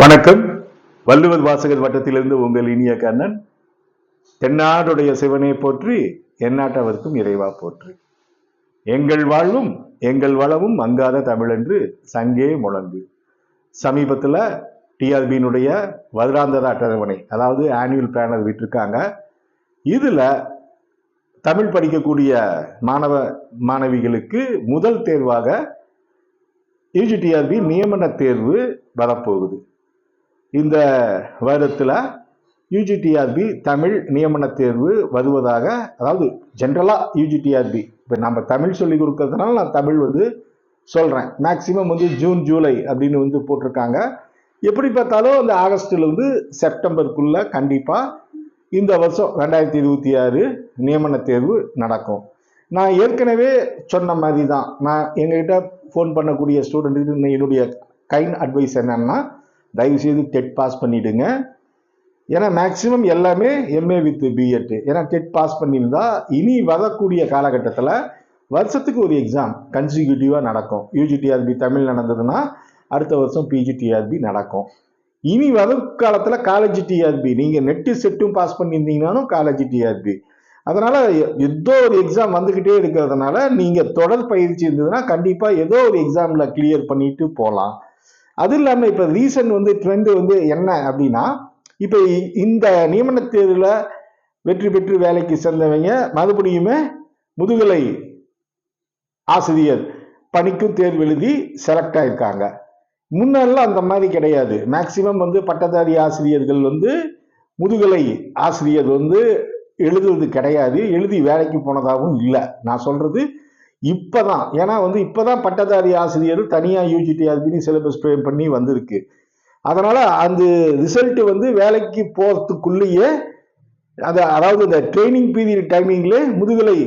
வணக்கம். வள்ளுவர் வாசகர் வட்டத்திலிருந்து உங்கள் இனிய கண்ணன். தென்னாடுடைய சிவனை போற்றி, எந்நாட்டவர்க்கும் இறைவா போற்றி. எங்கள் வாழ்வும் எங்கள் வளமும் மங்காத தமிழ் என்று சங்கே முழங்கு. சமீபத்தில் டிஆர்பியினுடைய வருடாந்திர அட்டவணை, அதாவது ஆனுவல் பிளானர் விட்டிருக்காங்க. இதுல தமிழ் படிக்கக்கூடிய மாணவ மாணவிகளுக்கு முதல் தேர்வாக யூஜிடிஆர்பி நியமன தேர்வு வரப்போகுது. இந்த வருடத்தில் யூஜிடிஆர்பி தமிழ் நியமன தேர்வு வருவதாக, அதாவது ஜென்ரலாக யூஜிடிஆர்பி இப்போ நம்ம தமிழ் சொல்லி கொடுக்கறதுனால நான் தமிழ் சொல்கிறேன். மேக்சிமம் ஜூன் ஜூலை அப்படின்னு போட்டிருக்காங்க. எப்படி பார்த்தாலும் அந்த ஆகஸ்ட்லேருந்து செப்டம்பருக்குள்ள கண்டிப்பாக இந்த வருஷம் 2026 நியமன தேர்வு நடக்கும். நான் ஏற்கனவே சொன்ன மாதிரி தான், நான் எங்ககிட்ட ஃபோன் பண்ணக்கூடிய ஸ்டூடெண்ட்டுக்கு என்னுடைய கைண்ட் அட்வைஸ் என்னன்னா, தயவுசெய்து டெட் பாஸ் பண்ணிடுங்க. ஏன்னா மேக்சிமம் எல்லாமே எம்ஏ வித் பிஎட். ஏன்னா டெட் பாஸ் பண்ணியிருந்தா இனி வரக்கூடிய காலகட்டத்தில் வருஷத்துக்கு ஒரு எக்ஸாம் கன்சிக்யூட்டிவாக நடக்கும். யூஜிடிஆர்பி தமிழ் நடந்ததுன்னா அடுத்த வருஷம் பிஜிடிஆர்பி நடக்கும். இனி வரும் காலத்தில் காலேஜ் டிஆர்பி, நீங்கள் நெட்டு செட்டும் பாஸ் பண்ணியிருந்தீங்கன்னாலும் காலேஜ் டிஆர்பி. அதனால் ஏதோ ஒரு எக்ஸாம் வந்துக்கிட்டே இருக்கிறதுனால நீங்கள் தொடர் பயிற்சி இருந்ததுன்னா கண்டிப்பாக ஏதோ ஒரு எக்ஸாமில் கிளியர் பண்ணிட்டு போகலாம். அது இல்லாமல் இப்போ ரீசன்ட் ட்ரெண்டு என்ன அப்படின்னா, இப்போ இந்த நியமன தேர்வில் வெற்றி பெற்று வேலைக்கு சேர்ந்தவங்க மறுபடியுமே முதுகலை ஆசிரியர் பணிக்கும் தேர்வு எழுதி செலக்ட் ஆயிருக்காங்க. முன்னெல்லாம் அந்த மாதிரி கிடையாது. மேக்சிமம் பட்டதாரி ஆசிரியர்கள் முதுகலை ஆசிரியர் எழுதுவது கிடையாது, எழுதி வேலைக்கு போனதாகவும் இல்லை. நான் சொல்றது இப்பதான், ஏன்னா இப்பதான் பட்டதாரி ஆசிரியர் தனியா யூஜிடிஆர்பி சிலபஸ் ஃப்ரேம் பண்ணி வந்திருக்கு. அதனால அந்த ரிசல்ட் வேலைக்கு போறதுக்குள்ளேயே அதாவது இந்த ட்ரைனிங் பீரியட் டைமிங்ல முதுகலை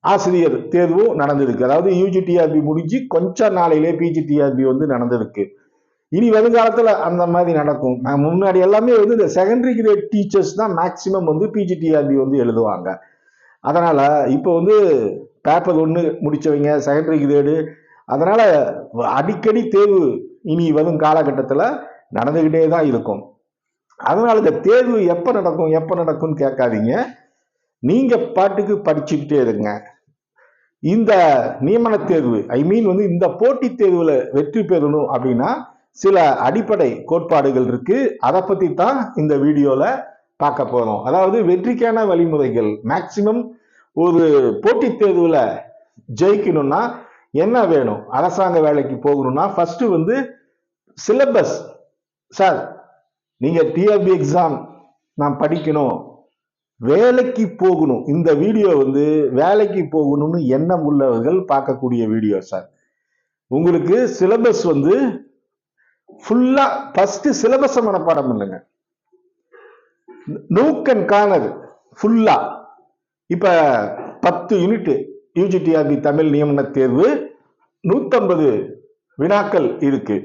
ஆசிரியர் தேர்வும் நடந்திருக்கு. அதாவது யூஜிடிஆர்பி முடிஞ்சு கொஞ்ச நாளையிலே பிஜிடிஆர்பி நடந்திருக்கு. இனி வருங்காலத்துல அந்த மாதிரி நடக்கும். முன்னாடி எல்லாமே இந்த செகண்டரி கிரேட் டீச்சர்ஸ் தான் மேக்சிமம் பிஜிடிஆர்பி எழுதுவாங்க. அதனால இப்போ பேப்பர் 1 முடிச்சவங்க செகண்டரி கிரேடு, அதனால அடிக்கடி தேர்வு இனி வரும் காலகட்டத்தில் நடந்துகிட்டே தான் இருக்கும். அதனால இந்த தேர்வு எப்ப நடக்கும்னு கேட்காதீங்க. நீங்க பாட்டுக்கு படிச்சுக்கிட்டே இருங்க. இந்த நியமன தேர்வு இந்த போட்டித் தேர்வுல வெற்றி பெறணும் அப்படின்னா சில அடிப்படை கோட்பாடுகள் இருக்கு. அதை பத்தி தான் இந்த வீடியோல பார்க்க போறோம். அதாவது வெற்றிக்கான வழிமுறைகள். மேக்சிமம் ஒரு போட்டித் தேர்வுல ஜெயிக்கணும்னா என்ன வேணும்? அரசாங்க வேலைக்கு போகணும்னா ஃபர்ஸ்ட் சிலபஸ். சார் நீங்க டிஆர்பி எக்ஸாம் நான் படிக்கணும், வேலைக்கு போகணும். இந்த வீடியோ வேலைக்கு போகணும்னு எண்ணம் உள்ளவர்கள் பார்க்கக்கூடிய வீடியோ. சார் உங்களுக்கு சிலபஸ் ஃபுல்லா ஃபர்ஸ்ட் சிலபஸ் மனப்பாடம் பண்ணுங்க. நூக்கன் காணது ஃபுல்லா. இப்ப 10 யூனிட் யூஜிடிஆர்பி தமிழ் நியமன தேர்வு 150 வினாக்கள் இருக்கு.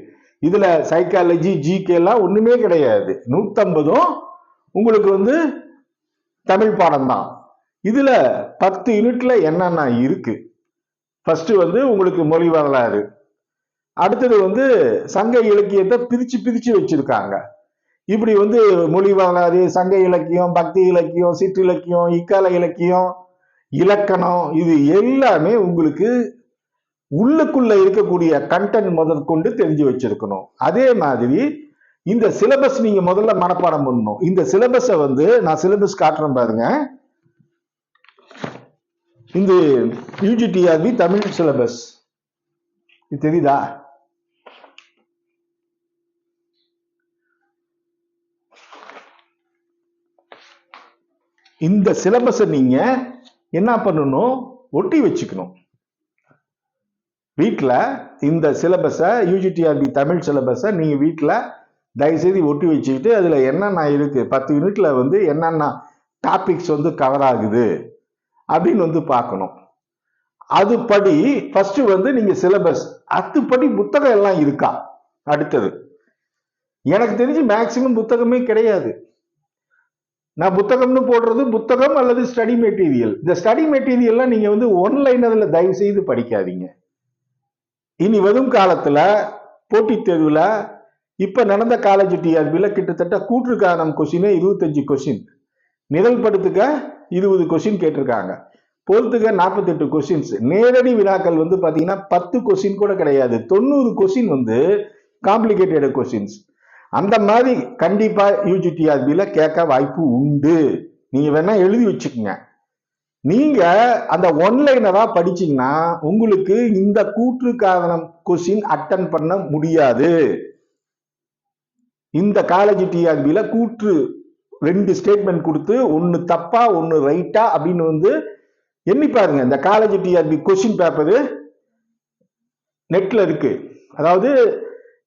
இதுல சைக்காலஜி ஜிகே எல்லாம் ஒண்ணுமே கிடையாது. 150ம் உங்களுக்கு தமிழ் பாடம் தான். இதுல 10 யூனிட்ல என்னென்ன இருக்கு? ஃபர்ஸ்ட் உங்களுக்கு மொழி வரலாறு, அடுத்தது சங்க இலக்கியத்தை பிரிச்சு வச்சிருக்காங்க. இப்படி மொழி வரலாறு, சங்க இலக்கியம், பக்தி இலக்கியம், சிற்றிலக்கியம், இக்கால இலக்கியம், இலக்கணம், இது எல்லாமே உங்களுக்கு உள்ளுக்குள்ள இருக்கக்கூடிய கண்டென்ட் முதற்கொண்டு தெரிஞ்சு வச்சிருக்கணும். அதே மாதிரி இந்த சிலபஸ் நீங்க முதல்ல மனப்பாடம் பண்ணணும். இந்த சிலபஸை நான் சிலபஸ் காட்டுறேன் பாருங்க. இந்த யூஜிடிஆர்பி தமிழ் சிலபஸ் இது தெரியுதா? இந்த சிலபஸை நீங்க என்ன பண்ணணும்? ஒட்டி வச்சுக்கணும் வீட்டில். இந்த சிலபஸை யூஜிடிஆர்பி தமிழ் சிலபஸை நீங்க வீட்டில் தயவுசெய்து ஒட்டி வச்சுக்கிட்டு அதுல என்னென்ன இருக்கு, 10 யூனிட்ல என்னென்ன டாபிக்ஸ் கவர் ஆகுது அப்படின்னு பார்க்கணும். அதுபடி ஃபர்ஸ்ட் நீங்க சிலபஸ், அதுபடி புத்தகம் எல்லாம் இருக்கா? அடுத்தது எனக்கு தெரிஞ்சு மேக்சிமம் புத்தகமே கிடையாது. நான் புத்தகம்னு போடுறது புத்தகம் அல்லது ஸ்டடி மெட்டீரியல். இந்த ஸ்டடி மெட்டீரியல்லாம் நீங்க ஒன்லைன் அதுல தயவு செய்து படிக்காதீங்க. இனி வரும் காலத்துல போட்டித் தேர்வுல இப்ப நடந்த காலேஜ் டிஆர்பியில கிட்டத்தட்ட கூற்று காரணம் கொஸ்டினே 25 கொஸ்டின், நிரல்படுத்துக 20 கொஸ்டின் கேட்டிருக்காங்க, பொறுத்துக 48 கொஸ்டின்ஸ். நேரடி வினாக்கள் வந்து பாத்தீங்கன்னா 10 கொஸ்டின் கூட கிடையாது, 90 கொஸ்டின் வந்து காம்ப்ளிகேட்டட் கொஸ்டின்ஸ். அந்த மாதிரி கண்டிப்பா யூஜிடிஆர்பியில கேட்க வாய்ப்பு உண்டு. நீங்க வேணா எழுதி வச்சுக்கோங்க. நீங்க அந்த ஒன்லைனரா படிச்சீங்கன்னா உங்களுக்கு இந்த கூற்று காரணம் கொஸ்டின் அட்டன் பண்ண முடியாது. இந்த காலேஜ் டிஆர்பியில கூற்று 2 ஸ்டேட்மெண்ட் கொடுத்து ஒன்னு தப்பா ஒன்னு ரைட்டா அப்படின்னு வந்து எண்ணி பாருங்க. இந்த காலேஜ் டிஆர்பி கொஸ்டின் பேப்பரு நெட்ல இருக்கு, அதாவது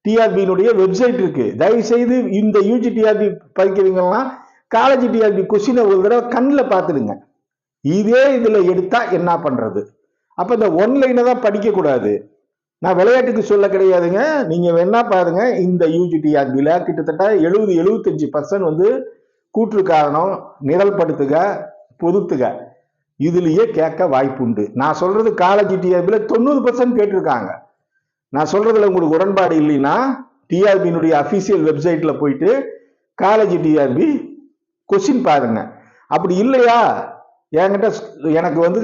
டிஆர்பியினுடைய வெப்சைட் இருக்கு. தயவு செய்து இந்த யூஜி டிஆர்பி படிக்கிறீங்கன்னா காலேஜ் டிஆர்பி கொஸ்டினை ஒரு தடவை கண்ணில் பார்த்துடுங்க. இதே இதுல எடுத்தா என்ன பண்றது? அப்ப இந்த ஒன்லைனை தான் படிக்க கூடாது. நான் விளையாட்டுக்கு சொல்ல கிடையாதுங்க. நீங்க வேணா பாருங்க, இந்த யூஜிடிஆர்பியில கிட்டத்தட்ட 70-75% வந்து கூற்று காரணம், நிரல்படுத்துக, பொருத்துக இதுலயே கேட்க வாய்ப்பு உண்டு. நான் சொல்றது காலேஜ் டிஆர்பியில 90% கேட்டிருக்காங்க. நான் சொல்றதுல உங்களுக்கு உடன்பாடு இல்லைன்னா டிஆர்பியினுடைய அபிஷியல் வெப்சைட்ல போயிட்டு காலேஜ் டிஆர்பி கொஸ்டின் பாருங்க. அப்படி இல்லையா என்கிட்ட எனக்கு வந்து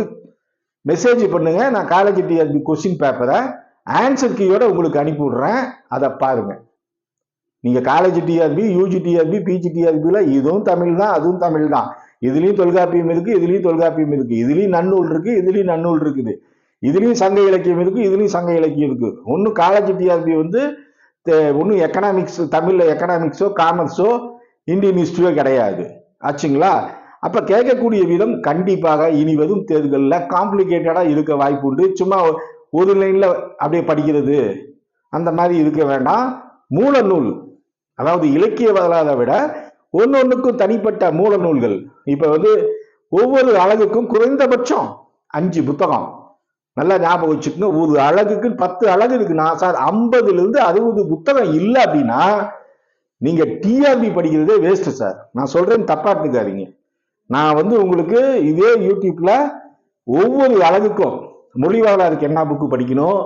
மெசேஜ் பண்ணுங்க. நான் காலேஜ் டிஆர்பி கொஸ்டின் பேப்பரை ஆன்சர் கீயோட உங்களுக்கு அனுப்பி விடுறேன், அதை பாருங்க. நீங்க college TRB, UG TRB, PG டிஆர்பியில இதுவும் தமிழ் தான், அதுவும் தமிழ் தான். இதுலயும் தொல்காப்பியம் இருக்கு, இதுலயும் தொல்காப்பியம் இருக்கு, இதுலயும் நன்னூல் இருக்கு, இதுலயும் நன்னூல் இருக்குது, இதுலயும் சங்க இலக்கியம் இருக்கு, இதுலயும் சங்க இலக்கியம் இருக்கு. ஒன்னும் காலேஜ் டிஆர்பி வந்து ஒன்னும் எக்கனாமிக்ஸ், தமிழ்ல எக்கனாமிக்ஸோ காமர்ஸோ இந்தியன் ஹிஸ்டரியோ கிடையாது ஆச்சுங்களா. அப்ப கேட்கக்கூடிய விதம் கண்டிப்பாக இனி வரும் தேர்தலில் காம்ப்ளிகேட்டடா இருக்க வாய்ப்பு உண்டு. சும்மா ஒரு லைன்ல அப்படியே படிக்கிறது அந்த மாதிரி இருக்க வேண்டாம். மூல நூல், அதாவது இலக்கிய வரலாறை விட ஒன்னொன்னுக்கும் தனிப்பட்ட மூல நூல்கள். இப்ப வந்து ஒவ்வொரு அழகுக்கும் குறைந்தபட்சம் 5 புத்தகம். நல்லா ஞாபகம் வச்சுக்கோங்க. ஒரு அழகுக்கு 10 அழகு இருக்குன்னா சார் 50-60 புத்தகம் இல்லை அப்படின்னா நீங்க டிஆர்பி படிக்கிறதே வேஸ்ட் சார். நான் சொல்றேன், தப்பா எடுத்துக்காதீங்க. நான் வந்து உங்களுக்கு இதே யூடியூப்ல ஒவ்வொரு அழகுக்கும் மொழி வரலாறுக்கு என்ன புக்கு படிக்கணும்,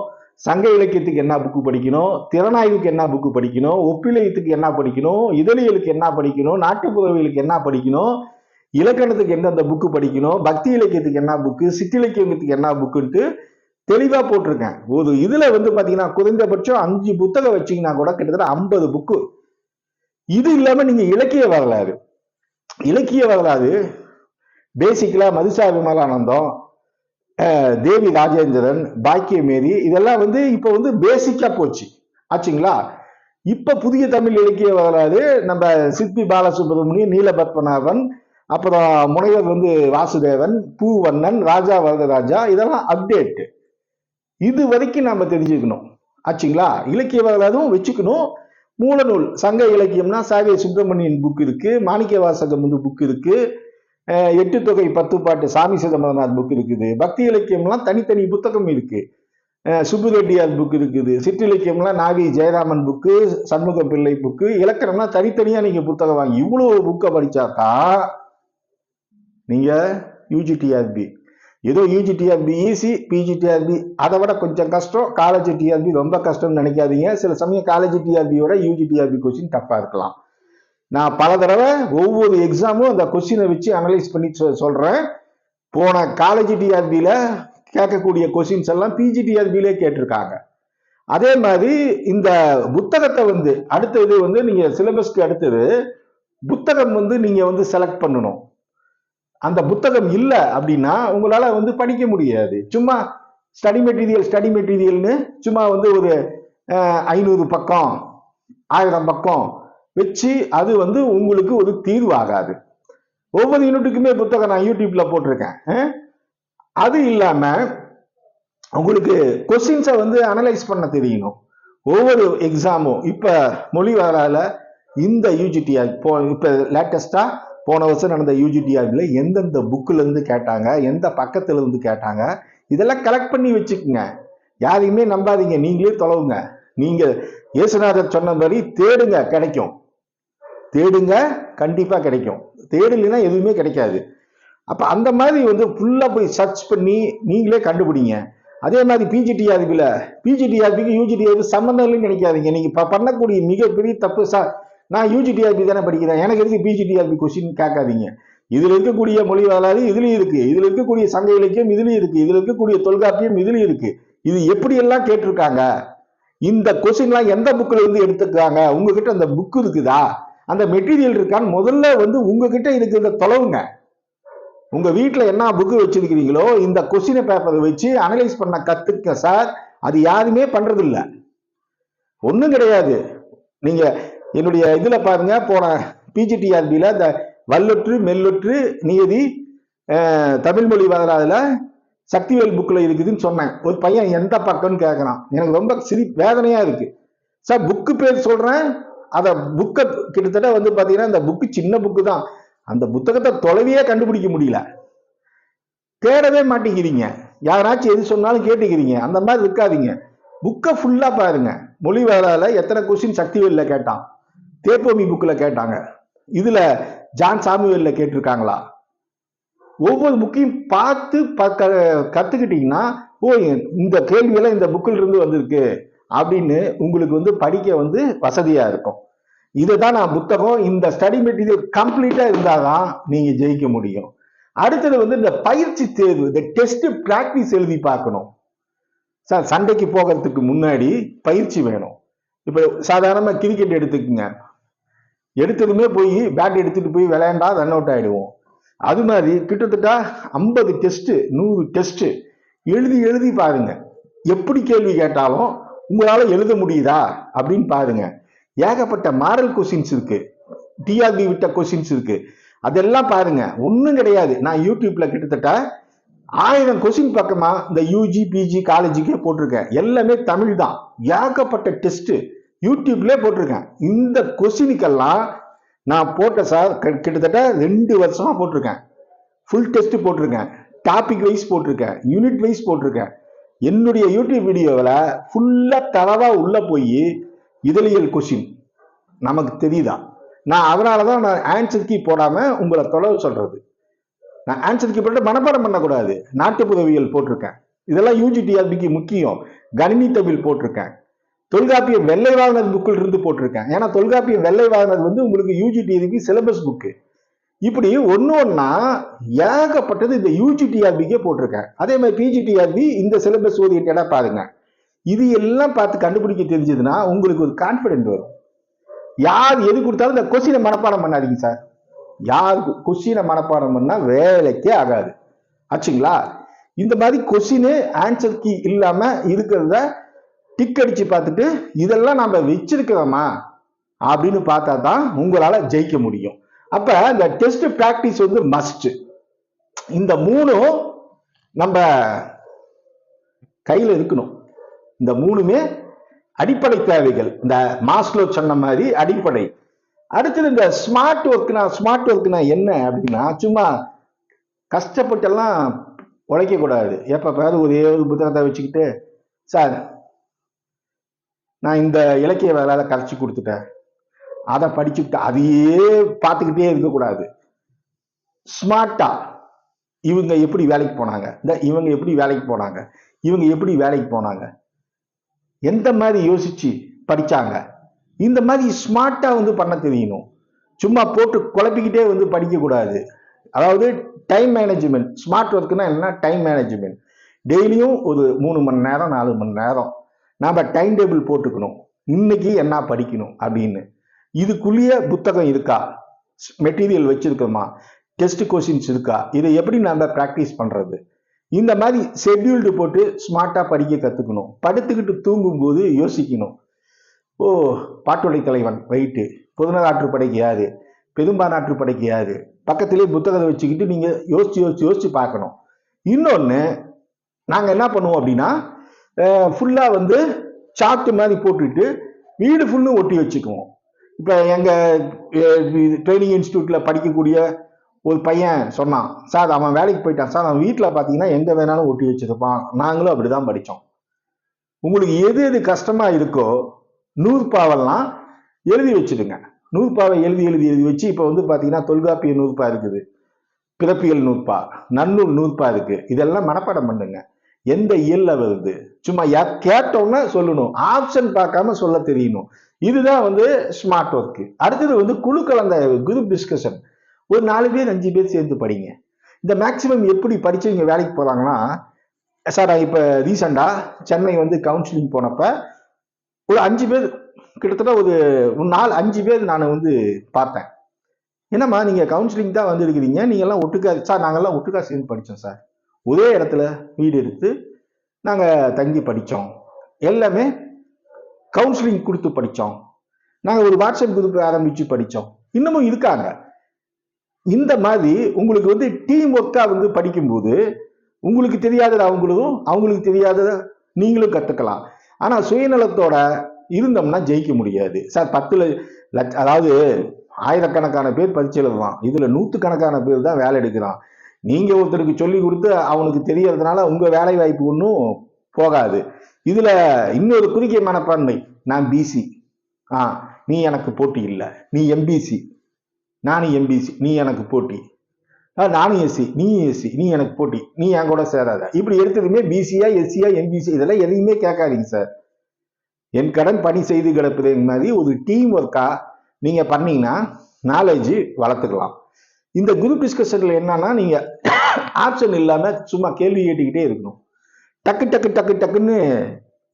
சங்க இலக்கியத்துக்கு என்ன புக்கு படிக்கணும், திறனாய்வுக்கு என்ன புக்கு படிக்கணும், ஒப்பிலயத்துக்கு என்ன படிக்கணும், இதழியலுக்கு என்ன படிக்கணும், நாட்டுப்புறவியலுக்கு என்ன படிக்கணும், இலக்கணத்துக்கு எந்தெந்த புக்கு படிக்கணும், பக்தி இலக்கியத்துக்கு என்ன புக்கு, சிற்றிலக்கியத்துக்கு என்ன புக்குன்ட்டு தெளிவா போட்டிருக்கேன். ஒரு இதுல வந்து பாத்தீங்கன்னா குறைந்தபட்சம் 5 புத்தகம் வச்சீங்கன்னா கூட கிட்டத்தட்ட 50 புக்கு. இது இல்லாம நீங்க இலக்கிய வரலாறு, இலக்கிய வரலாறு பேசிக்கலா மதுசா விமலானந்தம், தேவி ராஜேந்திரன், பாக்கியமேரி இதெல்லாம் வந்து இப்ப வந்து பேசிக்கா போச்சு ஆச்சுங்களா. இப்ப புதிய தமிழ் இலக்கிய வரலாறு நம்ம சிற்பி பாலசுப்ரமணியம், நீலபத்மநாபன், அப்புறம் முனைவர் வந்து வாசுதேவன், பூவண்ணன், ராஜா வரதராஜா இதெல்லாம் அப்டேட். இது வரைக்கும் நம்ம தெரிஞ்சுக்கணும் ஆச்சுங்களா. இலக்கிய வரலாறும் வச்சுக்கணும். மூலநூல் சங்க இலக்கியம்னா சாவிய சுப்பிரமணியன் புக் இருக்கு, மாணிக்க வாசகம் வந்து புக் இருக்கு, 8 தொகை 10 பாட்டு சாமி சிதம்பரநாத் புக் இருக்குது, பக்தி இலக்கியம்லாம் தனித்தனி புத்தகம் இருக்கு, சுப்புரெட்டியார் புக் இருக்குது, சிற்றிலக்கியம்லாம் நாவி ஜெயராமன் புக்கு, சண்முக பிள்ளை புக்கு, இலக்கணம்லாம் தனித்தனியா நீங்க புத்தகம் வாங்கி இவ்வளவு புக்கை படிச்சாக்கா நீங்க யூஜிடிஆர்பி, ஏதோ யூஜிடிஆர்பி ஈஸி, பிஜிடிஆர்பி அதை விட கொஞ்சம் கஷ்டம், காலேஜ் டிஆர்பி ரொம்ப கஷ்டம்னு நினைக்காதீங்க. சில சமயம் காலேஜ் டிஆர்பியோட யூஜிடிஆர்பி கொஸ்டின் டஃப்பா இருக்கலாம். நான் பல தடவை ஒவ்வொரு எக்ஸாமும் அந்த கொஸ்டினை வச்சு அனலைஸ் பண்ணி சொல்றேன். போன காலேஜ் டிஆர்பியில கேட்கக்கூடிய கொஸ்டின்ஸ் எல்லாம் பிஜிடிஆர்பியிலே கேட்டிருக்காங்க. அதே மாதிரி இந்த புத்தகத்தை வந்து அடுத்த இது வந்து நீங்க சிலபஸ்க்கு அடுத்தது புத்தகம் வந்து நீங்க வந்து செலக்ட் பண்ணணும். அந்த புத்தகம் இல்லை அப்படின்னா உங்களால வந்து படிக்க முடியாது. சும்மா ஸ்டடி மெட்டீரியல்னு சும்மா வந்து ஒரு 500 பக்கம் 1000 பக்கம் வச்சு அது வந்து உங்களுக்கு ஒரு தீர்வு ஆகாது. ஒவ்வொரு யூனிட்டுக்குமே புத்தகம் நான் யூடியூப்ல போட்டிருக்கேன். அது இல்லாம உங்களுக்கு கொஸ்டின்ஸை வந்து அனலைஸ் பண்ண தெரியணும். ஒவ்வொரு எக்ஸாமும் இப்ப மொழி வரலாறுல இந்த யூஜிடிஆர் இப்ப லேட்டஸ்டா போன வருஷம் நடந்த யூஜிடிஆர்ல எந்தெந்த புக்ல இருந்து கேட்டாங்க, எந்த பக்கத்துல இருந்து கேட்டாங்க, இதெல்லாம் கலெக்ட் பண்ணி வச்சுக்கோங்க. யாரையுமே நம்பாதீங்க, நீங்களே தொலைவுங்க. நீங்க இயேசுநாதர் சொன்னபடி தேடுங்க, கிடைக்கும். தேடுங்க, கண்டிப்பா கிடைக்கும். தேடலைன்னா எதுவுமே கிடைக்காது. அப்ப அந்த மாதிரி வந்து ஃபுல்லா போய் சர்ச் பண்ணி நீங்களே கண்டுபிடிங்க. அதே மாதிரி பிஜிடிஆர்பிக்கு யூஜிடிஆர்பி சம்மந்தம் இல்லைன்னு நினைக்காதீங்க. நீங்க பண்ணக்கூடிய மிகப்பெரிய தப்பு சார். நான் யூஜிடிஆர்பி தானே படிக்கிறேன், எனக்கு எதுக்கு பிஜிடிஆர்பி கொஸ்டின் கேட்காதீங்க. இதுல இருக்கக்கூடிய மொழி வரலாறு இதுலயும் இருக்கு, இதுல இருக்கக்கூடிய சங்க இலக்கியம் இதுலயும் இருக்கு, இதுல இருக்கக்கூடிய தொல்காப்பியம் இதுலயும் இருக்கு. இது எப்படி எல்லாம் கேட்டிருக்காங்க, இந்த கொஸ்டின்லாம் எந்த புக்ல இருந்து எடுத்துக்கிறாங்க, உங்ககிட்ட அந்த புக் இருக்குதா, அந்த மெட்டீரியல் இருக்கான்னு முதல்ல உங்ககிட்ட இருக்கிறத தொலைவுங்க. உங்க வீட்டுல என்ன புக்கு வச்சிருக்கிறீங்களோ இந்த கொஸ்டின் பேப்பரை வச்சு அனலைஸ் பண்ண கத்துக்க சார். அது யாருமே பண்றது இல்ல, ஒண்ணும் கிடையாது. நீங்க என்னுடைய இதுல பாருங்க, போன பிஜிடிஆர்பியில இந்த வல்லொற்று மெல்லொற்று நியதி தமிழ் மொழி வரலாறுல சக்திவேல் புக்ல இருக்குதுன்னு சொன்னேன். ஒரு பையன் எந்த பக்கம்னு கேட்கறான், எனக்கு ரொம்ப வேதனையா இருக்கு சார். புக்கு பேர் சொல்றேன், அத புக்கை கிட்டத்தட்ட பாத்தீங்கன்னா இந்த புக்கு சின்ன புக்கு தான், அந்த புத்தகத்தை தொலைவியே கண்டுபிடிக்க முடியல. தேடவே மாட்டேங்கிறீங்க, யாராச்சும் எது சொன்னாலும் கேட்டுக்கிறீங்க. அந்த மாதிரி இருக்காதீங்க, புக்கை ஃபுல்லா பாருங்க. மொழி வரலாறுல எத்தனை கொஸ்டின் சக்திவேல்ல கேட்டான், தேப்போமி புக்ல கேட்டாங்க, இதுல ஜான் சாமுவேல்ல கேட்டிருக்காங்களா? ஒவ்வொரு புக்கையும் பார்த்து கத்துக்கிட்டீங்கன்னா, ஓ இந்த கேள்வியெல்லாம் இந்த புக்கில் இருந்து வந்திருக்கு அப்படின்னு உங்களுக்கு படிக்க வசதியா இருக்கும். இதுதான் நான் புத்தகம், இந்த ஸ்டடி மெட்டீரியல் கம்ப்ளீட்டா இருந்தாதான் நீங்க ஜெயிக்க முடியும். அடுத்தது இந்த பயிற்சி தேர்வு, இந்த டெஸ்ட் பிராக்டிஸ் எழுதி பார்க்கணும் சார். சண்டைக்கு போகிறதுக்கு முன்னாடி பயிற்சி வேணும். இப்ப சாதாரணமா கிரிக்கெட் எடுத்துக்குங்க, எடுத்ததுமே போய் பேட் எடுத்துட்டு போய் விளையாண்டா ரன் அவுட் ஆயிடுவோம். அது மாதிரி கிட்டத்தட்ட 50 டெஸ்ட் 100 டெஸ்ட் எழுதி பாருங்க. எப்படி கேள்வி கேட்டாலும் உங்களால எழுத முடியுதா அப்படின்னு பாருங்க. ஏகப்பட்ட மாடல் கொஸ்டின்ஸ் இருக்கு, டிஆர்பி விட்ட கொஸ்டின்ஸ் இருக்கு, அதெல்லாம் பாருங்க. ஒன்றும் கிடையாது, நான் யூடியூப்ல கிட்டத்தட்ட 1000 கொஸ்டின் பக்கமா இந்த யூஜி பிஜி காலேஜுக்கே போட்டிருக்கேன். எல்லாமே தமிழ் தான், ஏகப்பட்ட டெஸ்ட் யூடியூப்ல போட்டிருக்கேன். இந்த கொஸ்டினுக்கெல்லாம் நான் போட்ட சார் கிட்டத்தட்ட 2 வருஷமா போட்டிருக்கேன். ஃபுல் டெஸ்ட் போட்டிருக்கேன், டாபிக் வைஸ் போட்டிருக்கேன், யூனிட் வைஸ் போட்டிருக்கேன். என்னுடைய யூடியூப் வீடியோவில் ஃபுல்லா தரவா உள்ள போய் இதழியல் கொஸ்டின் நமக்கு தெரியுதா, நான் அதனாலதான் நான் ஆன்சர் கீ போடாம உங்களை தொலைவு சொல்றது. நான் ஆன்சர் கீ போட்டு மனப்பாடம் பண்ணக்கூடாது. நாட்டுப்புறவியல் போட்டிருக்கேன், இதெல்லாம் யூஜிடிஆர்பிக்கு முக்கியம். கணினி தமிழ் போட்டிருக்கேன், தொல்காப்பியம் வெள்ளைவாகனர் புக்கில் இருந்து போட்டிருக்கேன். ஏன்னா தொல்காப்பியம் வெள்ளைவாகனர் உங்களுக்கு யூஜிடிஆர்பி சிலபஸ் புக்கு. இப்படி ஒன்னா ஏகப்பட்டது இந்த யூஜிடிஆர்பிக்கே போட்டிருக்கேன். அதே மாதிரி பிஜிடிஆர்பி இந்த சிலபஸ் ஓரியன்டா பாருங்க. இது எல்லாம் பார்த்து கண்டுபிடிக்க தெரிஞ்சதுன்னா உங்களுக்கு ஒரு கான்பிடென்ட் வரும். யார் எது கொடுத்தாலும் இந்த கொஸ்டினை மனப்பாடம் பண்ணாதீங்க சார். யாருக்கு கொஸ்டினை மனப்பாடம் பண்ணா வேலைக்கே ஆகாது, ஆச்சுங்களா? இந்த மாதிரி கொஸ்டின் ஆன்சர் கீ இல்லாம இருக்கிறத டிக் அடிச்சு பார்த்துட்டு இதெல்லாம் நம்ம வச்சிருக்கிறோமா அப்படின்னு பார்த்தா தான் உங்களால ஜெயிக்க முடியும். அப்ப இந்த டெஸ்ட் பிராக்டிஸ் மஸ்ட். இந்த 3 நம்ம கையில இருக்கணும். இந்த 3மே அடிப்படை தேவைகள், இந்த மாஸ்லோ சொன்ன மாதிரி அடிப்படை. அடுத்தது இந்த ஸ்மார்ட் ஒர்க்னா என்ன அப்படின்னா, சும்மா கஷ்டப்பட்டெல்லாம் உழைக்க கூடாது. எப்ப பாரு ஒரே ஒரு புத்தகத்தை வச்சுக்கிட்டு, சார் நான் இந்த இலக்கிய வேலை கரைச்சி கொடுத்துட்டேன், அதை படிச்சுக்கிட்டு அதையே பார்த்துக்கிட்டே இருக்கக்கூடாது. ஸ்மார்ட்டா இவங்க எப்படி வேலைக்கு போனாங்க, இவங்க எப்படி வேலைக்கு போனாங்க, இவங்க எப்படி வேலைக்கு போனாங்க, எந்த மாதிரி யோசிச்சு படிச்சாங்க, இந்த மாதிரி ஸ்மார்ட்டா பண்ண தெரியணும். சும்மா போட்டு குழப்பிக்கிட்டே படிக்க கூடாது. அதாவது டைம் மேனேஜ்மெண்ட். ஸ்மார்ட் ஒர்க்னா என்ன? Time management. டெய்லியும் ஒரு 3 மணி நேரம் 4 மணி நேரம் நாம டைம் டேபிள் போட்டுக்கணும், இன்னைக்கு என்ன படிக்கணும் அப்படின்னு. இதுக்குள்ளேயே புத்தகம் இருக்கா, மெட்டீரியல் வச்சிருக்கோமா, டெஸ்ட் கொஸ்டின்ஸ் இருக்கா, இதை எப்படி நாம பிராக்டிஸ் பண்றது, இந்த மாதிரி ஷெட்யூல்டு போட்டு ஸ்மார்ட்டா படிக்க கத்துக்கணும். படுத்துக்கிட்டு தூங்கும் போது யோசிக்கணும், ஓ பாட்டுடை தலைவன் ரைட்டு, புதுநர் ஆற்றுப்படைக்கு யாரு, பெரும்பான் ஆற்றுப்படைக்கு யாரு, பக்கத்திலே புத்தகத்தை வச்சுக்கிட்டு நீங்க யோசிச்சு பார்க்கணும். இன்னொன்னு நாங்க என்ன பண்ணுவோம் அப்படின்னா, ஃபுல்லா சார்ட் மாதிரி போட்டுட்டு வீடு ஃபுல்லும் ஒட்டி வச்சுக்குவோம். இப்ப எங்க ட்ரைனிங் இன்ஸ்டியூட்ல படிக்கக்கூடிய ஒரு பையன் சொன்னான், சார் அவன் வேலைக்கு போயிட்டான் சார், அவன் வீட்டில் பார்த்தீங்கன்னா எங்க வேணாலும் ஒட்டி வச்சிருப்பான், நாங்களும் அப்படிதான் படித்தோம். உங்களுக்கு எது எது கஷ்டமா இருக்கோ நூற்பாவெல்லாம் எழுதி வச்சுடுங்க. நூற்பாவை எழுதி வச்சு இப்போ பார்த்தீங்கன்னா தொல்காப்பிய நூற்பா இருக்குது, பிறப்பியல் நூற்பா, நன்னூல் நூற்பா இருக்கு, இதெல்லாம் மனப்பாடம் பண்ணுங்க. எந்த இயல்ல வருது, சும்மா கேட்டோம்னா சொல்லணும், ஆப்ஷன் பார்க்காம சொல்ல தெரியணும். இதுதான் வந்து ஸ்மார்ட் ஒர்க். அடுத்தது வந்து குழு கலந்த குரூப் டிஸ்கஷன். ஒரு 4 பேர் 5 பேர் சேர்ந்து படிங்க. இந்த மேக்சிமம் எப்படி படிச்சு இங்க வேலைக்கு போறாங்கன்னா, சார் இப்ப ரீசெண்டா சென்னை வந்து கவுன்சிலிங் போனப்ப ஒரு 5 பேர், கிட்டத்தட்ட ஒரு 5 பேர் நான் வந்து பார்த்தேன். என்னம்மா நீங்க கவுன்சிலிங் தான் வந்து இருக்கிறீங்க, நீங்க எல்லாம் ஒட்டுக்கா? சார் நாங்கெல்லாம் ஒட்டுக்கா சேர்ந்து படிச்சோம் சார், ஒரே இடத்துல வீடு எடுத்து நாங்க தங்கி படிச்சோம், எல்லாமே கவுன்சிலிங் கொடுத்து படிச்சோம், நாங்க ஒரு வாட்ஸ்அப் குரூப் ஆரம்பிச்சு படிச்சோம். இன்னமும் இருக்காங்க. இந்த மாதிரி உங்களுக்கு வந்து டீம் ஒர்க்கா வந்து படிக்கும்போது உங்களுக்கு தெரியாதது அவங்களும், அவங்களுக்கு தெரியாதத நீங்களும் கத்துக்கலாம். ஆனா சுயநலத்தோட இருந்தோம்னா ஜெயிக்க முடியாது சார். 10 லட்சம், அதாவது ஆயிரக்கணக்கான பேர் பரீட்சை எழுதுவான், இதுல 100கணக்கான பேர் தான் வேலை எடுக்கிறான். நீங்க ஒருத்தருக்கு சொல்லி கொடுத்து அவனுக்கு தெரியறதுனால உங்க வேலை வாய்ப்பு ஒன்றும் போகாது. இதுல இன்னொரு குறுகிய மனப்பான்மை, நான் பிசி, நீ எனக்கு போட்டி இல்லை, நீ எம்பிசி, நானும் எம்பிசி, நீ எனக்கு போட்டி, நானும் எஸ்சி, நீ எஸ்சி, நீ எனக்கு போட்டி, நீ என் கூட சேராத. இப்படி எடுத்ததுமே பிசியா எஸ்சியா எம்பிசி இதெல்லாம் எதையுமே கேட்காதீங்க சார். என் கடன் பணி செய்து கிடப்பது மாதிரி ஒரு டீம் ஒர்க்கா நீங்க பண்ணீங்கன்னா நாலேஜ் வளர்த்துக்கலாம். இந்த குரூப் டிஸ்கஷன்ல என்னன்னா, நீங்க ஆப்ஷன் இல்லாம சும்மா கேள்வி கேட்டுக்கிட்டே இருக்கணும். டக்கு டக்கு டக்கு டக்குன்னு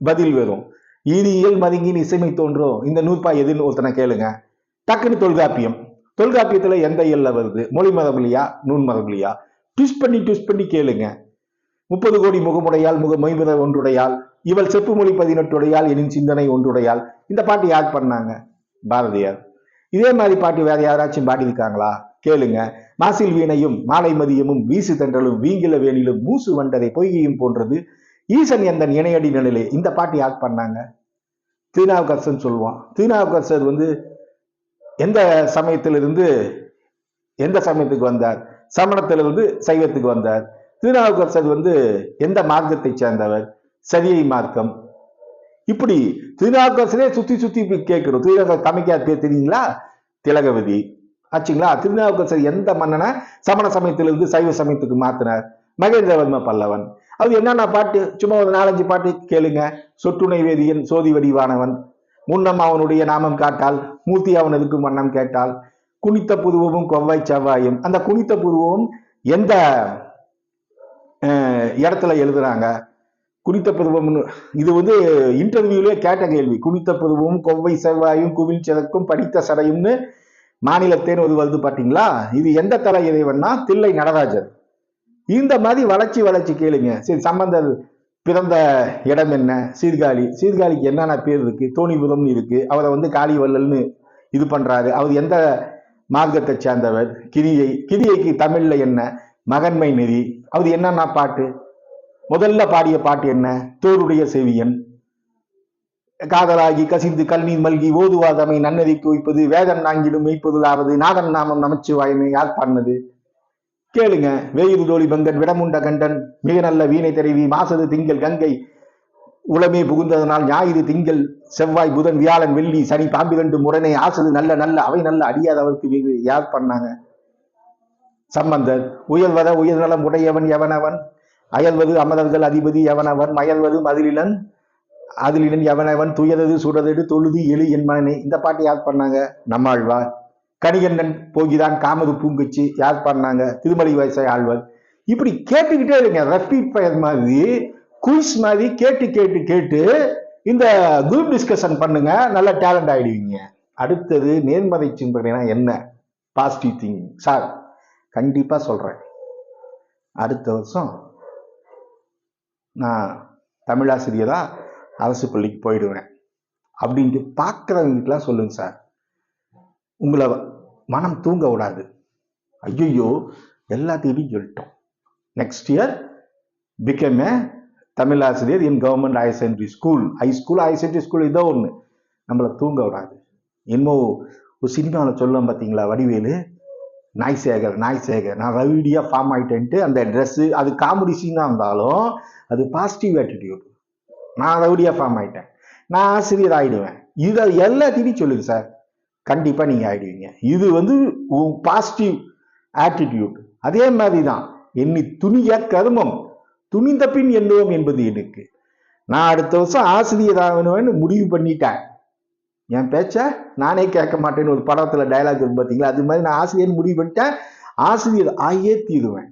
பதில் வரும். ஈரியியல் மதுங்கின் இசைமை தோன்றும், இந்த நூற்பா எதுன்னு ஒருத்தனை கேளுங்க, டக்குன்னு தொல்காப்பியம். தொல்காப்பியத்துல எந்த இயல்ல வருது, மொழி மரபுலியா நூன் மரபுலியா, ட்விஸ்ட் பண்ணி கேளுங்க. 30 கோடி முகமுடையால் மொய்முத ஒன்றுடையால், இவள் செப்பு மொழி 18 எனின் சிந்தனை ஒன்றுடையால். இந்த பாட்டு யார் பண்ணாங்க? பாரதியார். இதே மாதிரி பாட்டு வேற யாராச்சும் பாடியிருக்காங்களா? கேளுங்க. மாசில் வீணையும் மாலை மதியமும் வீசு தென்றலும் வீங்கில வேணிலும் மூசு வண்டதை பொய்கையும் போன்றது ஈசன் எந்தன் இணையடி நிழலே. இந்த பாட்டு யார் பண்ணாங்க? திருநாவுக்கரசன் சொல்லுவான். திருநாவுக்கரசர் வந்து எந்த சமயத்திலிருந்து எந்த சமயத்துக்கு வந்தார்? சமணத்திலிருந்து சைவத்துக்கு வந்தார். திருநாவுக்கரசர் வந்து எந்த மார்க்கத்தை சேர்ந்தவர்? சரியை மார்க்கம். இப்படி திருநாவுக்கரசரே சுத்தி சுத்தி இப்படி கேட்கிறோம். திருநாவுக்கரசர் தமிக்கார் பேர் தெரியுங்களா? திலகவதி ஆச்சுங்களா? திருநாவுக்கரசர் எந்த மன்னனை சமண சமயத்திலிருந்து சைவ சமயத்துக்கு மாத்தினார்? மகேந்திரவர்ம பல்லவன். அது என்னென்ன பாட்டு, சும்மா ஒரு 4-5 பாட்டு கேளுங்க. சொட்டுணை வேதியன் சோதி வடிவானவன், முன்னம் அவனுடைய நாமம் காட்டால் மூர்த்தி அவன் இருக்கும் வண்ணம் கேட்டால், குனித்த புருவமும் கொவ்வாய் செவ்வாயும். அந்த குனித்த புருவமும் எந்த இடத்துல எழுதுறாங்க? குனித்த பருவம்னு, இது வந்து இன்டர்வியூலே கேட்ட கேள்வி. குனித்த பருவமும் கொவ்வை செவ்வாயும் குவில் சிறக்கும் படித்த சடையும்னு மாநிலத்தேன்னு ஒரு வருது பாத்தீங்களா? இது எந்த தலை இறைவன்னா தில்லை நடராஜர். இந்த மாதிரி வளர்ச்சி கேளுங்க. சரி, சம்பந்தர் பிறந்த இடம் என்ன? சீர்காழி. சீர்காழிக்கு என்னென்ன பேர் இருக்கு? தோணிபுரம்னு இருக்கு. அவரை வந்து காளி வள்ளல்னு இது பண்றாரு. அவர் எந்த மார்க்கத்தை சேர்ந்தவர்? கிரியைக்கு தமிழ்ல என்ன? மகன்மை நெறி. அவர் என்னென்ன பாட்டு? முதல்ல பாடிய பாட்டு என்ன? தோருடைய செவியன். காதலாகி கசிந்து கல்நீர் மல்கி ஓதுவாதமை நன்னதி துவைப்பது வேதன் நாங்கிடும் மெய்ப்பொருளாவது நாதன் நாமம் நமச்சிவாயமை. யார் பாடினது? கேளுங்க. வேயிறு தோழி பங்கன் விடமுண்ட கண்டன் மிக நல்ல வீணை தெரிவி மாசது திங்கள் கங்கை உளமே புகுந்ததனால் ஞாயிறு திங்கள் செவ்வாய் புதன் வியாழன் வெள்ளி சனி பாம்பிரண்டு முரணை ஆசது நல்ல நல்ல அவை நல்ல அடியாதவருக்கு. யார் பண்ணாங்க? சம்பந்தர். உயர்வத உயர்நலம் உடையவன் எவனவன், அயல்வது அமரர்கள் அதிபதி எவனவன், மயல்வது அதிலினன் எவனவன், துயரது சுடதெடு தொழுது எழு என் மனனே. இந்த பாட்டு யார் பண்ணாங்க? நம்மாழ்வார். கணிகண்டன் போகிறான் காமது பூங்குச்சி. யார் பண்ணாங்க? திருமலை வயசை ஆழ்வார். இப்படி கேட்டுக்கிட்டே இருங்க. ரஃபீட் பயர் மாதிரி, குயிஸ் மாதிரி கேட்டு கேட்டு கேட்டு இந்த குரூப் டிஸ்கஷன் பண்ணுங்க. நல்ல டேலண்ட் ஆயிடுவீங்க. அடுத்தது நேர்மறை சிந்தனைனா என்ன? Positive thinking. சார் கண்டிப்பா சொல்றேன், அடுத்த வருஷம் நான் தமிழாசிரியரா அரசு பள்ளிக்கு போயிடுவேன் அப்படின்ட்டு பார்க்குறவங்களுக்குலாம் சொல்லுங்க சார். உங்களை மனம் தூங்க விடாது. ஐயோ எல்லாத்தையும் சொல்லிட்டோம், நெக்ஸ்ட் இயர் பிகம் ஏ தமிழாசிரியர் இன் government higher secondary school, high school higher secondary school, இதோ ஒன்று நம்மளை தூங்க விடாது. என்னமோ ஒரு சினிமாவில் சொல்லுவோம் பார்த்தீங்களா, வடிவேலு, நாய்சேகர் நான் ரவுடியாக ஃபார்ம் ஆகிட்டேன்ட்டு அந்த ட்ரெஸ்ஸு, அது காமெடி சீனாக இருந்தாலும் அது பாசிட்டிவ் ஆட்டிடியூட். நான் ரவுடியாக ஃபார்ம் ஆகிட்டேன், நான் ஆசிரியர் ஆகிடுவேன், இதை எல்லாத்தையும் சொல்லுங்க சார், கண்டிப்பாக நீங்கள் ஆகிடுவீங்க. இது வந்து பாசிட்டிவ் ஆட்டிடியூட். அதே மாதிரி தான் எண்ணி துணிய கருமம் துணிந்த பின் எண்ணுவோம் என்பது எனக்கு. நான் அடுத்த வருஷம் ஆசிரியர் ஆகணும்னு முடிவு பண்ணிட்டேன். என் பேச்ச நானே கேட்க மாட்டேன்னு ஒரு படத்துல டயலாக் இருக்கு பார்த்தீங்களா, அது மாதிரி நான் ஆசிரியர் முடிவு பண்ணிட்டேன். ஆசிரியர் ஆகியே தீருவேன்.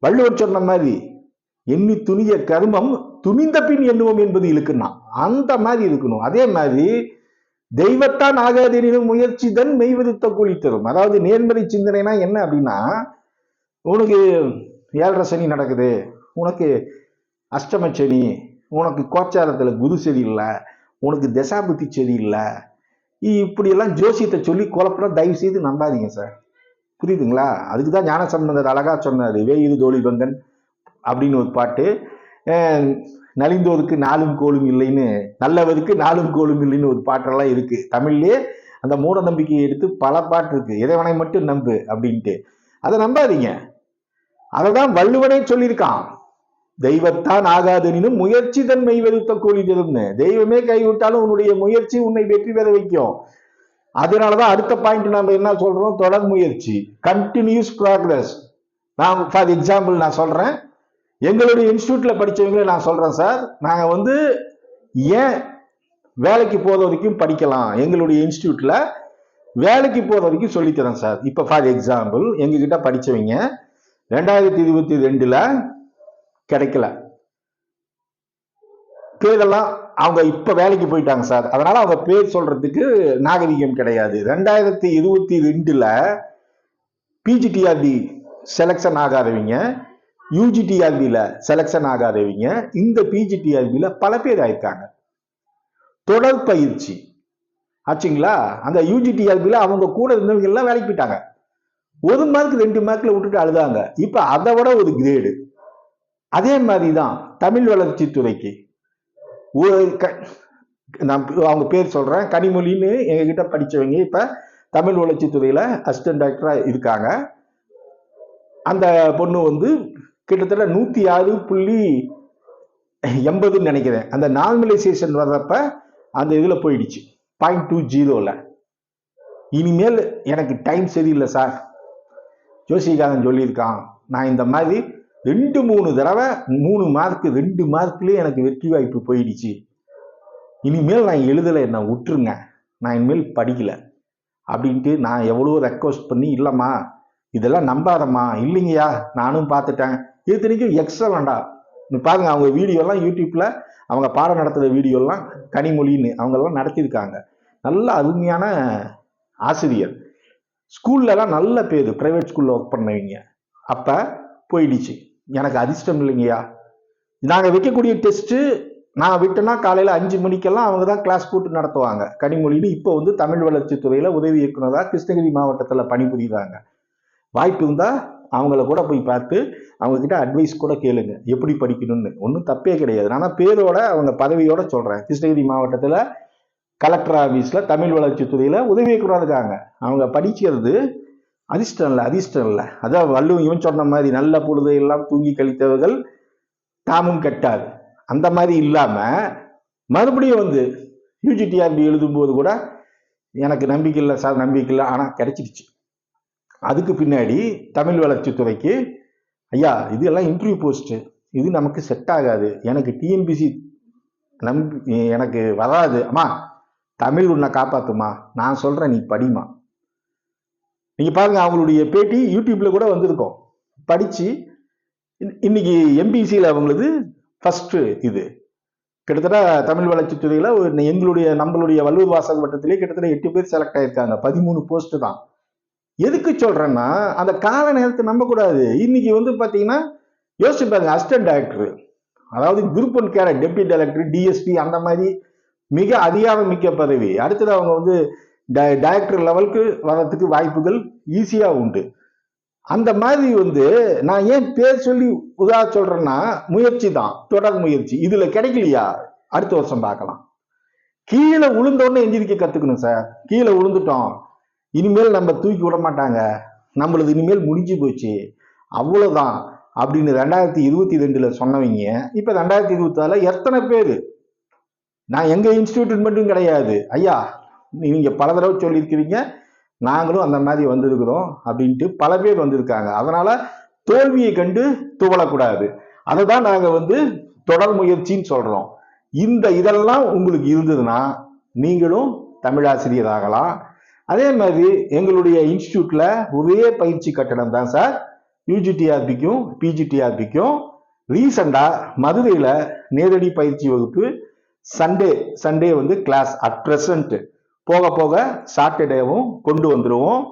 வள்ளுவர் சொன்ன மாதிரி எண்ணி துணிய கருமம் துணிந்த பின் எண்ணுவோம் என்பது இருக்குன்னா அந்த மாதிரி இருக்கணும். அதே மாதிரி தெய்வத்தான் ஆகாதெனினும் முயற்சி தன் மெய்வருத்த கூலி தரும். அதாவது நேர்மறை சிந்தனைனா என்ன அப்படின்னா, உனக்கு 7.5 சனி நடக்குது, உனக்கு அஷ்டம சனி, உனக்கு கோச்சாரத்துல குரு சரி இல்லை, உனக்கு தசாபுத்தி சரி இல்லை, இப்படியெல்லாம் ஜோசியத்தை சொல்லி குழப்பம் தயவு செய்து நம்பாதீங்க சார். புரியுதுங்களா? அதுக்கு தான் ஞானசம்பந்தர் அழகா சொன்னாரு, வேயிரு தோழி பங்கன் அப்படின்னு ஒரு பாட்டு. நலிந்தோருக்கு நாளும் கோலும் இல்லைன்னு, நல்லவருக்கு நாளும் கோலும் இல்லைன்னு ஒரு பாட்டெல்லாம் இருக்கு தமிழ்லயே. அந்த மூட நம்பிக்கையை எடுத்து பல பாட்டு இருக்கு. இறைவனை மட்டும் நம்பு அப்படின்ட்டு. அதை நம்பாதீங்க. அதைதான் வள்ளுவனே சொல்லியிருக்கான், தெய்வத்தான் ஆகாதெனினும் முயற்சி தன் மெய்வருத்த கூலி தரும்னு. தெய்வமே கைவிட்டாலும் உன்னுடைய முயற்சி உன்னை வெற்றி பெற வைக்கும். அதனாலதான் அடுத்த பாயிண்ட் நம்ம என்ன சொல்றோம், தொடர் முயற்சி, கண்டினியூஸ் ப்ராக்ரஸ். நான் ஃபார் எக்ஸாம்பிள் நான் சொல்றேன், எங்களுடைய இன்ஸ்டியூட்ல படிச்சவங்களே நான் சொல்றேன் சார், நாங்க ஏன் வேலைக்கு போற வரைக்கும் படிக்கலாம், எங்களுடைய இன்ஸ்டியூட்ல வேலைக்கு போற வரைக்கும் சொல்லித்தரேன் சார். இப்ப ஃபார் எக்ஸாம்பிள் எங்ககிட்ட படிச்சவங்க 2022 கிடைக்கல, பேரெல்லாம் அவங்க இப்ப வேலைக்கு போயிட்டாங்க சார். அதனால அவங்க பேர் சொல்றதுக்கு நாகரிகம் கிடையாது. 2022 பிஜிடிஆர்பி செலக்ஷன் ஆகாதவங்க, யூஜிடிஆர்பியில செலக்ஷன் ஆகாதவங்க இந்த பிஜிடிஆர்பியில பல பேர் ஆயிருக்காங்க. தொடர் பயிற்சி ஆச்சுங்களா? அந்த யூஜிடிஆர்பியில அவங்க கூட இருந்தவங்க எல்லாம் வேலைக்கு போயிட்டாங்க. 1 மார்க் 2 மார்க்ல விட்டுட்டு அழுதாங்க. இப்ப அதை விட ஒரு கிரேடு. அதே மாதிரிதான் தமிழ் வளர்ச்சி துறைக்கு நான் அவங்க பேர் சொல்றேன், கனிமொழின்னு எங்க கிட்ட படிச்சவங்க இப்ப தமிழ் வளர்ச்சி துறையில அசிஸ்டன்ட் டைரக்டரா இருக்காங்க. அந்த பொண்ணு கிட்டத்தட்ட 106.80 நினைக்கிறேன். அந்த நார்மலைசேஷன் வர்றப்ப அந்த இதுல போயிடுச்சு 0.20. இனிமேல் எனக்கு டைம் சரியில்லை சார், ஜோசிகாரன் சொல்லியிருக்கான், நான் இந்த மாதிரி 2-3 தடவை 3 மார்க் 2 மார்க்லயே எனக்கு வெற்றி வாய்ப்பு போயிடுச்சு, இனிமேல் நான் எழுதலை, என்ன விட்டுருங்க, நான் இனிமேல் படிக்கல அப்படின்ட்டு நான் எவ்வளோ ரெக்வஸ்ட் பண்ணி, இல்லைம்மா இதெல்லாம் நம்பாதம்மா, இல்லைங்கய்யா நானும் பார்த்துட்டேன், இத்தனைக்கும் எக்ஸலண்டா பாருங்க அவங்க வீடியோலாம் யூடியூப்ல அவங்க பாடம் நடத்துகிற வீடியோலாம் கனிமொழின்னு அவங்கெல்லாம் நடத்தியிருக்காங்க. நல்ல அருமையான ஆசிரியர், ஸ்கூல்லலாம் நல்ல பேர், பிரைவேட் ஸ்கூல்ல ஒர்க் பண்ணவங்க. அப்ப போயிடுச்சு. எனக்கு அதிர்ஷ்டம் இல்லைங்கய்யா, நாங்கள் வைக்கக்கூடிய டெஸ்ட்டு நான் விட்டேன்னா காலையில் 5 மணிக்கெல்லாம் அவங்க தான் கிளாஸ் போட்டு நடத்துவாங்க. கனிமொழின்னு இப்போ தமிழ் வளர்ச்சி துறையில் உதவி இயக்குனராக கிருஷ்ணகிரி மாவட்டத்தில் பணிபுரியுறாங்க. வாய்ப்பு இருந்தால் அவங்கள கூட போய் பார்த்து அவங்கக்கிட்ட அட்வைஸ் கூட கேளுங்க, எப்படி படிக்கணும்னு. ஒன்றும் தப்பே கிடையாது. ஆனால் பேரோட அவங்க பதவியோட சொல்கிறேன், கிருஷ்ணகிரி மாவட்டத்தில் கலெக்டர் ஆஃபீஸில் தமிழ் வளர்ச்சி துறையில் உதவி இயக்குனராக இருக்காங்க. அவங்க படிக்கிறது அதிர்ஷ்டம் இல்லை. அதான் வள்ளுவன் சொன்ன மாதிரி நல்ல பொழுதை எல்லாம் தூங்கி கழித்தவர்கள் தாமும் கெட்டாது. அந்த மாதிரி இல்லாம மறுபடியும் யூஜிடிஆர்பி எழுதும்போது கூட எனக்கு நம்பிக்கை இல்லை சார், நம்பிக்கை இல்லை, ஆனால் கிடைச்சிருச்சு. அதுக்கு பின்னாடி தமிழ் வளர்ச்சி துறைக்கு, ஐயா இதெல்லாம் இன்டர்வியூ போஸ்ட், இது நமக்கு செட் ஆகாது, எனக்கு டிஎன்பிசி எனக்கு வராது, அம்மா தமிழ் உன்னை காப்பாத்துமா, நான் சொல்றேன் நீ படிமா. நீங்க பாருங்க அவங்களுடைய பேட்டி யூடியூப்ல கூட வந்திருக்கோம். படிச்சு இன்னைக்கு எம்பிசியில் அவங்களது ஃபர்ஸ்ட். இது கிட்டத்தட்ட தமிழ் வளர்ச்சி துறையில நம்மளுடைய வள்ளுவர் வாசக வட்டத்திலே கிட்டத்தட்ட 8 பேர் செலக்ட் ஆயிருக்காங்க. 13 போஸ்ட் தான். எதுக்கு சொல்றேன்னா அந்த கால நேரத்தை நம்ப கூடாது. இன்னைக்கு பாத்தீங்கன்னா யோசிச்சு பாருங்க, அசிஸ்டன்ட் டைரக்டர், அதாவது group 1 cadet, deputy director, DSP, அந்த மாதிரி மிக அதிகாரம் மிக்க பதவி. அடுத்தது அவங்க டைரக்டர் லெவலுக்கு வர்றதுக்கு வாய்ப்புகள் ஈஸியா உண்டு. அந்த மாதிரி நான் ஏன் பேர் சொல்லி சொல்றேன்னா, முயற்சி தான், தொடர் முயற்சி. இதுல கிடைக்கலையா அடுத்த வருஷம் பார்க்கலாம். கீழே விழுந்தோடனே எந்திரிக்க கத்துக்கணும் சார். கீழே விழுந்துட்டோம், இனிமேல் நம்ம தூக்கி விட மாட்டாங்க, நம்மளது இனிமேல் முடிஞ்சு போச்சு, அவ்வளவுதான் அப்படின்னு 2022 சொன்னவங்க இப்ப 2024 எத்தனை பேரு? நான் எங்க இன்ஸ்டிடியூட் மட்டும் கிடையாது ஐயா, நீங்க பல தடவை சொல்லியிருக்கிறீங்க, நாங்களும் அந்த மாதிரி வந்திருக்கிறோம் அப்படின்ட்டு பல பேர் வந்திருக்காங்க. அதனால தோல்வியை கண்டு துவளக்கூடாது. அதை தான் நாங்கள் தொடர் முயற்சின்னு சொல்கிறோம். இதெல்லாம் உங்களுக்கு இருந்ததுன்னா நீங்களும் தமிழாசிரியர் ஆகலாம். அதே மாதிரி எங்களுடைய இன்ஸ்டியூட்ல ஒரே பயிற்சி கட்டணம் தான் சார், யூஜிடிஆர்பிக்கும் பிஜிடிஆர்பிக்கும். ரீசெண்டா மதுரையில் நேரடி பயிற்சி வகுப்பு சண்டே கிளாஸ் அட் ப்ரெசன்ட், போக போக சாட்டர்டேவும் கொண்டு வந்துடுவோம்.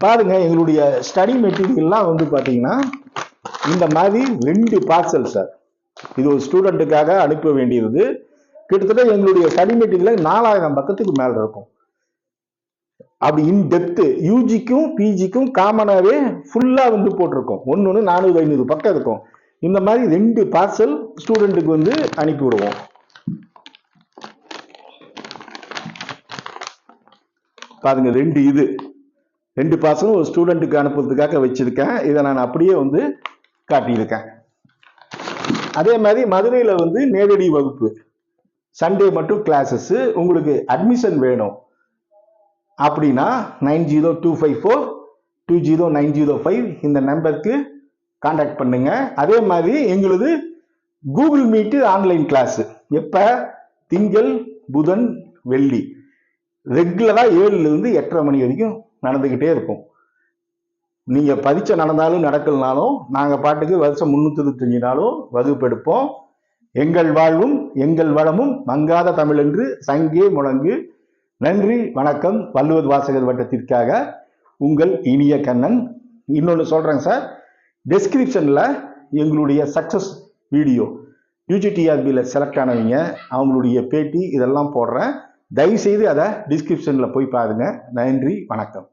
பாருங்க, எங்களுடைய ஸ்டடி மெட்டீரியல்லாம் பார்த்தீங்கன்னா இந்த மாதிரி 2 பார்சல் சார். இது ஒரு ஸ்டூடெண்ட்டுக்காக அனுப்ப வேண்டியது. கிட்டத்தட்ட எங்களுடைய ஸ்டடி மெட்டீரியல் 4000 பக்கத்துக்கு மேல இருக்கும். அப்படி இன் டெப்த் யூஜிக்கும் பிஜிக்கும் காமனாவே ஃபுல்லா போட்டிருக்கோம். ஒன்னு 400-500 பக்கம் இருக்கும். இந்த மாதிரி 2 பார்சல் ஸ்டூடெண்ட்டுக்கு அனுப்பி விடுவோம். பாருங்க, 2 பார்சலும் ஒரு ஸ்டூடெண்ட்டுக்கு அனுப்புறதுக்காக வச்சிருக்கேன். இதை நான் அப்படியே காட்டியிருக்கேன். அதே மாதிரி மதுரையில் நேரடி வகுப்பு சண்டே மட்டும் கிளாஸஸ். உங்களுக்கு அட்மிஷன் வேணும் அப்படின்னா 9025420905 இந்த நம்பருக்கு கான்டாக்ட் பண்ணுங்க. அதே மாதிரி எங்களுது கூகுள் மீட் ஆன்லைன் கிளாஸ் எப்ப? திங்கள், புதன், வெள்ளி ரெகுலரா 7லிருந்து 8:30 மணி வரைக்கும் நடந்துகிட்டே இருக்கும். நீங்க பரீட்சை நடந்தாலும் நடக்கலனாலும் நாங்க பாட்டுக்கு வருஷம் 365 நாளும் வகுப்பு எடுப்போம். எங்கள் வாழ்வும் எங்கள் வளமும் மங்காத தமிழ் என்று சங்கே முழங்கு. நன்றி, வணக்கம். வள்ளுவர் வாசகர் வட்டத்திற்காக உங்கள் இனிய கண்ணன். இன்னொன்று சொல்றேன் சார், டெஸ்கிரிப்ஷன்ல எங்களுடைய சக்சஸ் வீடியோ யூஜிடிஆர்பியில் செலக்ட் ஆனவங்க அவங்களுடைய பேட்டி இதெல்லாம் போடுறேன். தயவுசெய்து அதை டிஸ்கிரிப்ஷன்ல போய் பாருங்க. நன்றி, வணக்கம்.